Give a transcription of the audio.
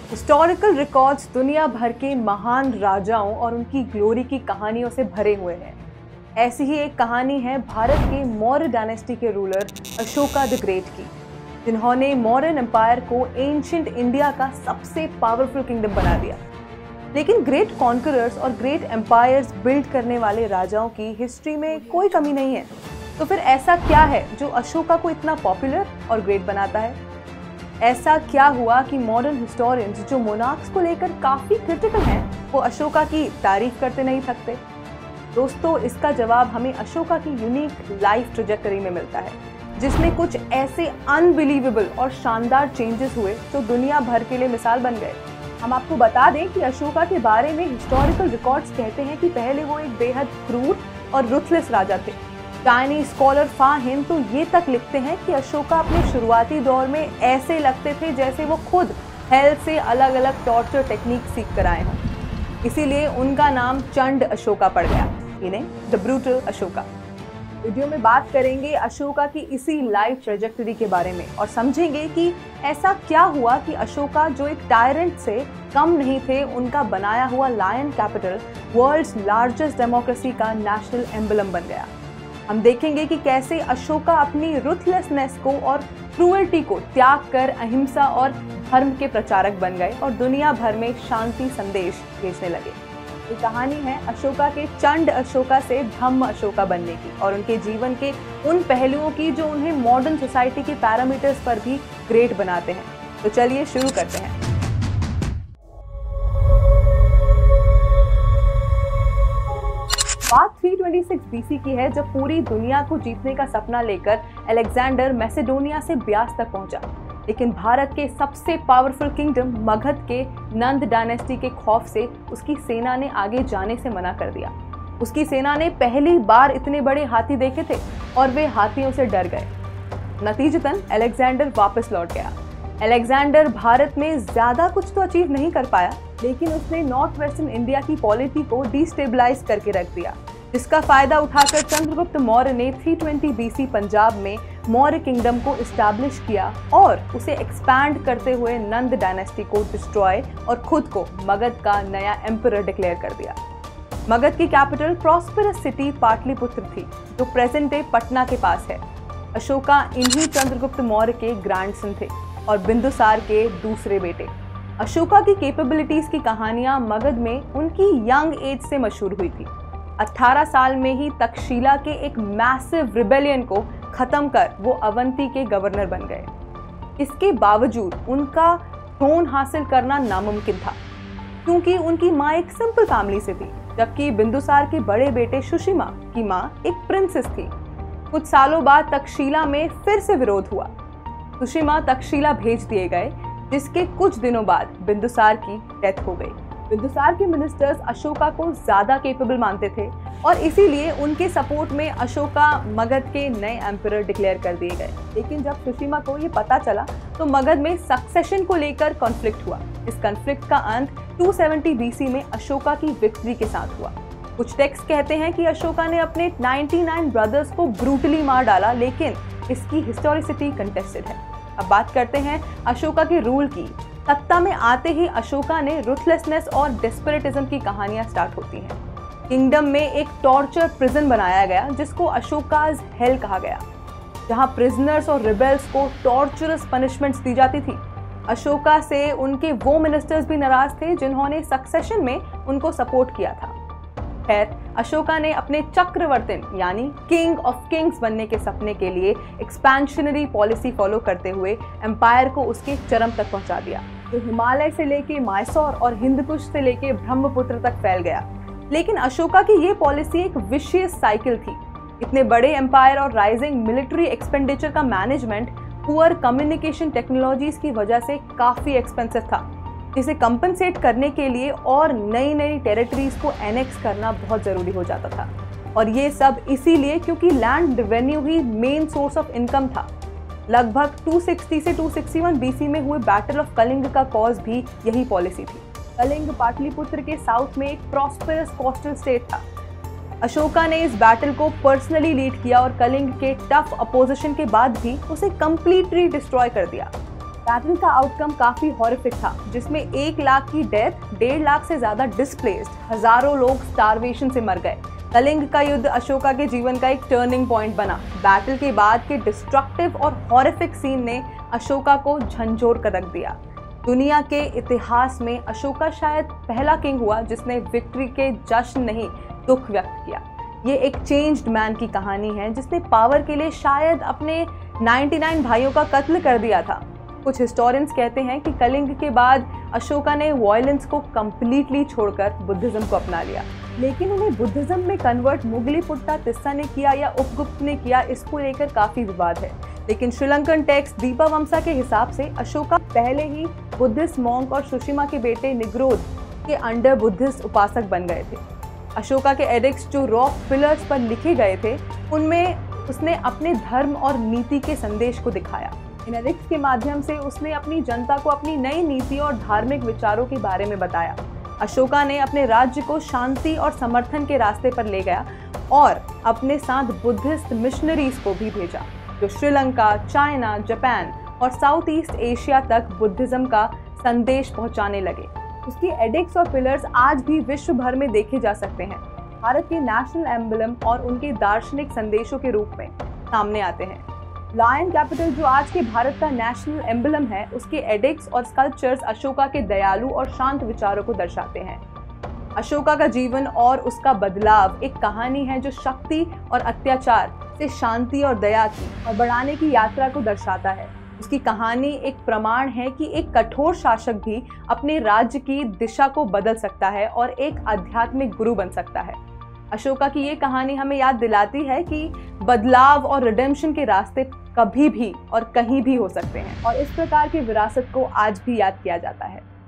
Historical records दुनिया भर के महान राजाओं और उनकी ग्लोरी की कहानियों से भरे हुए हैं। ऐसी ही एक कहानी है भारत के मौर्य डायनेस्टी के रूलर अशोका द ग्रेट की, जिन्होंने मौर्यन एम्पायर को एंशिएंट इंडिया का सबसे पावरफुल किंगडम बना दिया। लेकिन ग्रेट कॉन्करर्स और ग्रेट एम्पायर्स बिल्ड करने वाले राजाओं की हिस्ट्री में कोई कमी नहीं है। तो फिर ऐसा क्या है जो अशोका को इतना पॉपुलर और ग्रेट बनाता है? ऐसा क्या हुआ कि मॉडर्न हिस्टोरियंस जो मोनार्क्स को लेकर काफी क्रिटिकल हैं, वो अशोका की तारीफ करते नहीं थकते? दोस्तों, इसका जवाब हमें अशोका की यूनिक लाइफ ट्रेजेक्टरी में मिलता है, जिसमें कुछ ऐसे अनबिलीवेबल और शानदार चेंजेस हुए जो दुनिया भर के लिए मिसाल बन गए। हम आपको बता दें कि अशोका के बारे में हिस्टोरिकल रिकॉर्ड्स कहते हैं कि पहले वो एक बेहद क्रूर और रुथलेस राजा थे। चाइनीज स्कॉलर फा हिन तो ये तक लिखते हैं कि अशोका अपने शुरुआती दौर में ऐसे लगते थे जैसे वो खुद हेल से अलग अलग टॉर्चर टेक्निक सीख कर आए हों। इसीलिए उनका नाम चंड अशोका पड़ गया, इन्हें द ब्रूटल अशोका। वीडियो में बात करेंगे अशोका की इसी लाइफ ट्रेजेक्टरी के बारे में और समझेंगे कि ऐसा क्या हुआ कि अशोका, जो एक टायरेंट से कम नहीं थे, उनका बनाया हुआ lion capital world's largest democracy का नेशनल एम्बलम बन गया। हम देखेंगे कि कैसे अशोका अपनी रुथलेसनेस को और क्रूअल्टी को त्याग कर अहिंसा और धर्म के प्रचारक बन गए और दुनिया भर में शांति संदेश भेजने लगे। ये कहानी है अशोका के चंड अशोका से धम्म अशोका बनने की और उनके जीवन के उन पहलुओं की जो उन्हें मॉडर्न सोसाइटी के पैरामीटर्स पर भी ग्रेट बनाते हैं। तो चलिए शुरू करते हैं। बात 326 बीसी की है, जब पूरी दुनिया को जीतने का सपना लेकर अलेक्जेंडर मैसेडोनिया से ब्यास तक पहुंचा। लेकिन भारत के सबसे पावरफुल किंगडम मगध के नंद डायनेस्टी के खौफ से उसकी सेना ने आगे जाने से मना कर दिया। उसकी सेना ने पहली बार इतने बड़े हाथी देखे थे और वे हाथियों से डर गए। नतीजतन अलेक्जेंडर वापस लौट गया। अलेक्जेंडर भारत में ज्यादा कुछ तो अचीव नहीं कर पाया, लेकिन उसने नॉर्थ वेस्टर्न इंडिया की पॉलिटी को डिस्टेबलाइज करके रख दिया, जिसका फायदा उठाकर चंद्रगुप्त मौर्य ने 320 बीसी पंजाब में मौर्य किंगडम को इस्टेब्लिश किया और उसे एक्सपैंड करते हुए नंद डायनेस्टी को डिस्ट्रॉय और खुद को मगध का नया एम्परर डिक्लेयर कर दिया। मगध की कैपिटल प्रॉस्पेरस सिटी पाटलिपुत्र थी, जो प्रेजेंट डे पटना के पास है। अशोका इन्हीं चंद्रगुप्त मौर्य के ग्रैंडसन थे और बिंदुसार के दूसरे बेटे। अशोका की कैपेबिलिटीज की कहानियां मगध में उनकी यंग एज से मशहूर हुई थी। 18 साल में ही तक्षशिला के एक मैसिव रिबेलियन को खत्म कर वो अवंती के गवर्नर बन गए। इसके बावजूद उनका थ्रोन हासिल करना नामुमकिन था, क्योंकि उनकी माँ एक सिंपल फैमिली से थी, जबकि बिंदुसार के बड़े बेटे सुशीमा की माँ एक प्रिंसेस थी। कुछ सालों बाद तक्षशिला में फिर से विरोध हुआ। सुशीमा तक्षशिला भेज दिए गए, जिसके कुछ दिनों बाद बिंदुसार की डेथ हो गई। बिंदुसार के मिनिस्टर्स अशोका को ज्यादा कैपेबल मानते थे और इसीलिए उनके सपोर्ट में अशोका मगध के नए एम्परर डिक्लेयर कर दिए गए। लेकिन जब सुशीमा को ये पता चला तो मगध में सक्सेशन को लेकर कॉन्फ्लिक्ट हुआ। इस कॉन्फ्लिक्ट का अंत 270 बीसी में अशोका की विक्ट्री के साथ हुआ। कुछ टेक्स्ट कहते हैं कि अशोका ने अपने 99 ब्रदर्स को ब्रूटली मार डाला, लेकिन इसकी हिस्टोरिसिटी कंटेस्टेड है। अब बात करते हैं अशोका के रूल की। सत्ता में आते ही अशोका ने रुथलेसनेस और डेस्परेटिज्म की कहानियां स्टार्ट होती हैं। किंगडम में एक टॉर्चर प्रिजन बनाया गया, जिसको अशोकाज हेल कहा गया, जहां प्रिजनर्स और रिबेल्स को टॉर्चरस पनिशमेंट्स दी जाती थी। अशोका से उनके वो मिनिस्टर्स भी नाराज थे जिन्होंने सक्सेशन में उनको सपोर्ट किया था। खैर, अशोका ने अपने चक्रवर्तिन यानी किंग ऑफ किंग्स बनने के सपने के लिए एक्सपेंशनरी पॉलिसी फॉलो करते हुए एम्पायर को उसके चरम तक पहुंचा दिया, जो हिमालय से लेके मायसोर और हिंदकुश से लेके ब्रह्मपुत्र तक फैल गया। लेकिन अशोका की ये पॉलिसी एक विशियस साइकिल थी। इतने बड़े एम्पायर और राइजिंग मिलिट्री एक्सपेंडिचर का मैनेजमेंट पुअर कम्युनिकेशन टेक्नोलॉजीज की वजह से काफी एक्सपेंसिव था। इसे कंपनसेट करने के लिए और नई नई टेरिटरीज को एनेक्स करना बहुत जरूरी हो जाता था, और ये सब इसीलिए क्योंकि land revenue he main source of income था। लगभग 260 से 261 बीसी में हुए बैटल ऑफ कलिंग का कॉज भी यही पॉलिसी थी। कलिंग पाटलिपुत्र के साउथ में एक प्रॉस्पेरस कोस्टल स्टेट था। अशोका ने इस बैटल को पर्सनली लीड किया और कलिंग के टफ अपोजिशन के बाद भी उसे कंप्लीटली डिस्ट्रॉय कर दिया। बैटल का आउटकम काफी हॉरिफिक था, जिसमें 1 लाख की डेथ, 1.5 लाख से ज्यादा डिस्प्लेस्ड, हजारों लोग स्टारवेशन से मर गए। कलिंग का युद्ध अशोका के जीवन का एक टर्निंग पॉइंट बना। बैटल के बाद के डिस्ट्रक्टिव और हॉरिफिक सीन ने अशोका को झंझोर कर रख दिया। दुनिया के इतिहास में अशोका शायद पहला किंग हुआ जिसने विक्ट्री के जश्न नहीं, दुख व्यक्त किया। ये एक चेंज्ड मैन की कहानी है जिसने पावर के लिए शायद अपने 99 भाइयों का कत्ल कर दिया था। कुछ हिस्टोरियंस कहते हैं कि कलिंग के बाद अशोका ने वायलेंस को कंप्लीटली छोड़कर बुद्धिज्म को अपना लिया, लेकिन उन्हें बुद्धिज्म में कन्वर्ट मुगलीपुट्टा तिस्सा ने किया या उपगुप्त ने किया, इसको लेकर काफी विवाद है। लेकिन श्रीलंकन टेक्स्ट दीपावमसा के हिसाब से अशोका पहले ही बुद्धिस्ट मॉन्क और सुशिमा के बेटे निग्रोध के अंडर बुद्धिस्ट उपासक बन गए थे। अशोका के एडिक्ट्स जो रॉक पिलर्स पर लिखे गए थे, उनमें उसने अपने धर्म और नीति के संदेश को दिखाया। इन एडिक्ट्स के माध्यम से उसने अपनी जनता को अपनी नई नीति और धार्मिक विचारों के बारे में बताया। अशोका ने अपने राज्य को शांति और समर्थन के रास्ते पर ले गया और अपने साथ बुद्धिस्ट मिशनरीज को भी भेजा, जो श्रीलंका, चाइना, जापान और साउथ ईस्ट एशिया तक बुद्धिज्म का संदेश पहुंचाने लगे। उसकी एडिक्ट्स और पिलर्स आज भी विश्व भर में देखे जा सकते हैं। भारत के नेशनल एम्बलम और उनके दार्शनिक संदेशों के रूप में सामने आते हैं। लायन कैपिटल, जो आज के भारत का नेशनल एम्बलम है, उसके एडिक्ट्स और स्कल्पचर्स अशोका के दयालु और शांत विचारों को दर्शाते हैं। अशोका का जीवन और उसका बदलाव एक कहानी है जो शक्ति और अत्याचार से शांति और दया की और बढ़ाने की यात्रा को दर्शाता है। उसकी कहानी एक प्रमाण है कि एक कठोर शासक भी अपने राज्य की दिशा को बदल सकता है और एक आध्यात्मिक गुरु बन सकता है। अशोका की ये कहानी हमें याद दिलाती है कि बदलाव और रिडेम्पशन के रास्ते कभी भी और कहीं भी हो सकते हैं और इस प्रकार की विरासत को आज भी याद किया जाता है।